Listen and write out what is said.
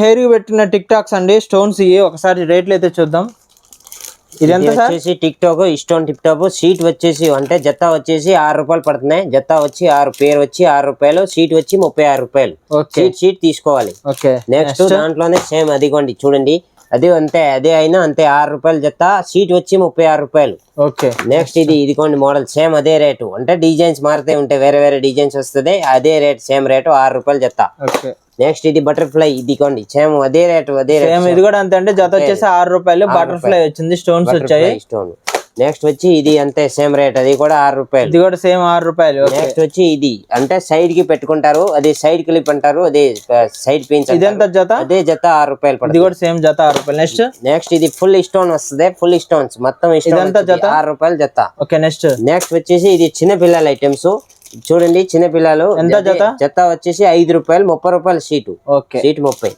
Hair కి పెట్టిన tick talks అండి స్టోన్స్ ఇవి ఒకసారి రేట్లు అయితే చూద్దాం. ఇది ఎంత సార్? వచ్చేసి tick talk stone tick top seat వచ్చేసి అంటే జత వచ్చేసి 6 రూపాయలు పడుతున్నాయి. జత వచ్చి 6 పేరు వచ్చి 6 రూపాయలు, సీట్ వచ్చి 36 రూపాయలు. సీట్ తీసుకోవాలి. నెక్స్ట్ దాంట్లోనే సేమ్ అదిగోండి చూడండి, అదే అంతే అదే అయినా అంతే 6 రూపాయలు జత, సీట్ వచ్చి 36 రూపాయలు. నెక్స్ట్ ఇదిగోండి మోడల్ సేమ్ అదే రేటు, అంటే డిజైన్స్ మారుతూ ఉంటాయి, వేరే వేరే డిజైన్స్ వస్తుంది, అదే రేట్ సేమ్ రేటు 6 రూపాయలు జత. నెక్స్ట్ ఇది బటర్ఫ్లై, ఇదిగోండి సేమ్ అదే రేటు ఇది కూడా అంతే అంటే జత వచ్చేసి 6 రూపాయలు. బటర్ఫ్లై వచ్చింది, స్టోన్స్ వచ్చాయి. స్టోన్ నెక్స్ట్ వచ్చి ఇది అంతే సేమ్ రేట్, అది కూడా 6 రూపాయలు. ఇది కూడా సేమ్ 6 రూపాయలు. నెక్స్ట్ వచ్చి ఇది అంటే సైడ్ కి పెట్టుకుంటారు, అదే సైడ్ క్లిప్ అంటారు, అదే సైడ్ పిన్స్. ఇదెంత జత? అదే జత 6 రూపాయలు పడుతుంది. ఇది కూడా సేమ్ జత 6 రూపాయలు. నెక్స్ట్ ఇది ఫుల్ స్టోన్ వస్తుంది, ఫుల్ స్టోన్స్ మొత్తం ఇదంతా జత 6 రూపాయలు జత. నెక్స్ట్ వచ్చేసి ఇది చిన్న పిల్లల ఐటమ్స్ చూడండి, చిన్న పిల్లలు ఎంత జత? జత వచ్చేసి 5 రూపాయలు, 30 రూపాయలు సీటు. సీట్ 30.